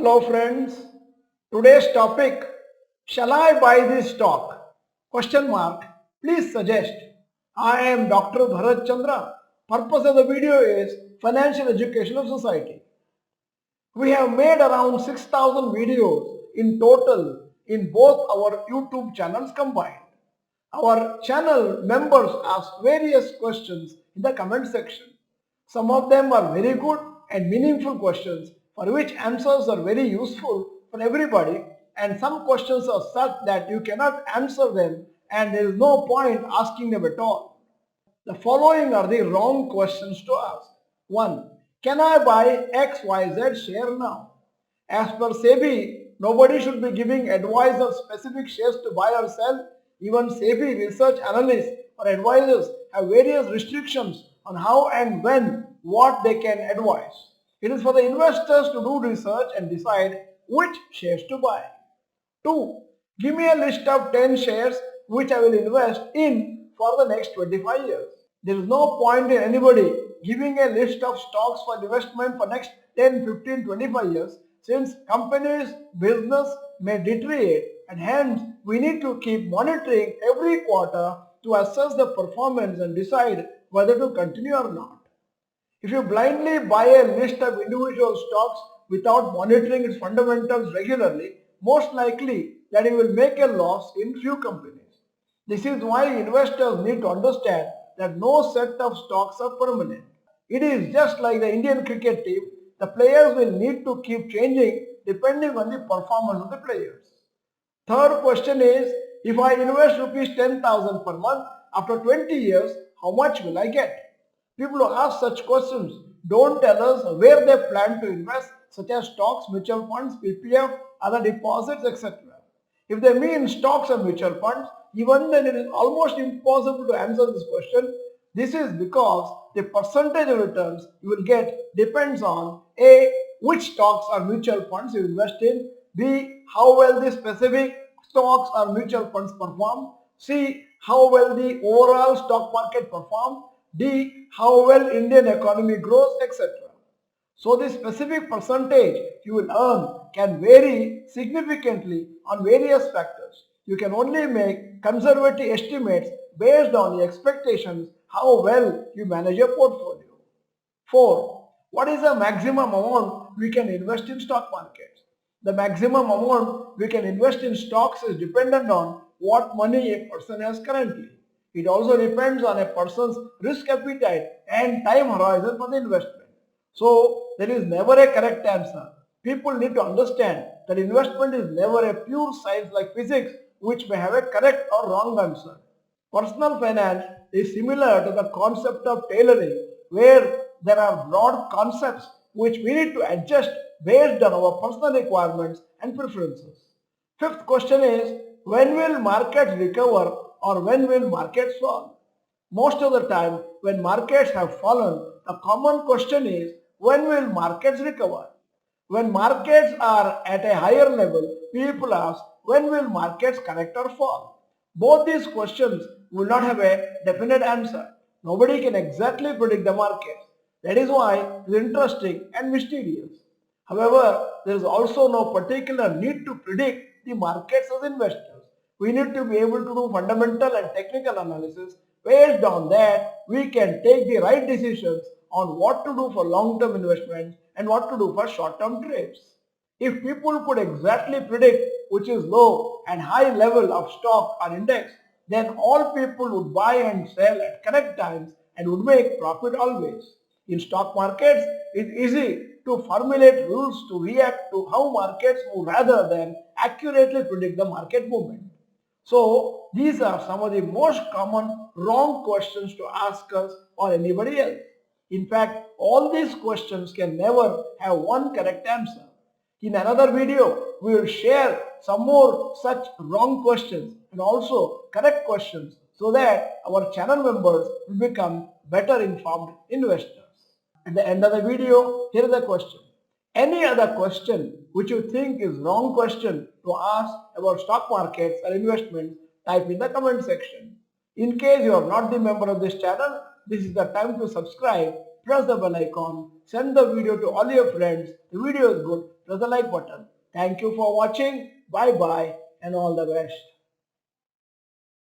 Hello friends, today's topic, shall I buy this stock? Question mark, please suggest. I am Dr. Bharath Chandra. Purpose of the video is financial education of society. We have made around 6,000 videos in total in both our YouTube channels combined. Our channel members ask various questions in the comment section. Some of them are very good and meaningful questions for which answers are very useful for everybody, and some questions are such that you cannot answer them and there is no point asking them at all. The following are the wrong questions to ask. 1. Can I buy XYZ share now? As per SEBI, nobody should be giving advice on specific shares to buy or sell. Even SEBI research analysts or advisors have various restrictions on how and when what they can advise. It is for the investors to do research and decide which shares to buy. 2. Give me a list of 10 shares which I will invest in for the next 25 years. There is no point in anybody giving a list of stocks for investment for next 10, 15, 25 years, since companies' business may deteriorate, and hence we need to keep monitoring every quarter to assess the performance and decide whether to continue or not. If you blindly buy a list of individual stocks without monitoring its fundamentals regularly, most likely that you will make a loss in few companies. This is why investors need to understand that no set of stocks are permanent. It is just like the Indian cricket team, the players will need to keep changing depending on the performance of the players. Third question is, if I invest rupees 10,000 per month, after 20 years, how much will I get? People who ask such questions don't tell us where they plan to invest, such as stocks, mutual funds, PPF, other deposits, etc. If they mean stocks or mutual funds, even then it is almost impossible to answer this question. This is because the percentage of returns you will get depends on A. Which stocks or mutual funds you invest in, B. How well the specific stocks or mutual funds perform, C. How well the overall stock market perform, D. How well Indian economy grows, etc. So the specific percentage you will earn can vary significantly on various factors. You can only make conservative estimates based on the expectations how well you manage your portfolio. 4. What is the maximum amount we can invest in stock markets? The maximum amount we can invest in stocks is dependent on what money a person has currently. It also depends on a person's risk appetite and time horizon for the investment. So there is never a correct answer. People need to understand that investment is never a pure science like physics which may have a correct or wrong answer. Personal finance is similar to the concept of tailoring, where there are broad concepts which we need to adjust based on our personal requirements and preferences. Fifth question is, when will markets recover or when will markets fall? Most of the time when markets have fallen, the common question is, when will markets recover? When markets are at a higher level, people ask, when will markets correct or fall? Both these questions will not have a definite answer. Nobody can exactly predict the markets. That is why it is interesting and mysterious. However, there is also no particular need to predict the markets as investors. We need to be able to do fundamental and technical analysis. Based on that, we can take the right decisions on what to do for long-term investments and what to do for short-term trades. If people could exactly predict which is low and high level of stock or index, then all people would buy and sell at correct times and would make profit always. In stock markets, it's easy to formulate rules to react to how markets move rather than accurately predict the market movement. So these are some of the most common wrong questions to ask us or anybody else. In fact, all these questions can never have one correct answer. In another video, we will share some more such wrong questions and also correct questions so that our channel members will become better informed investors. At the end of the video, here is the question. Any other question which you think is wrong question to ask about stock markets or investments, type in the comment section. In case you are not the member of this channel, this is the time to subscribe press the bell icon, send the video to all your friends. The video is good, press the like button. Thank you for watching. Bye bye and all the best.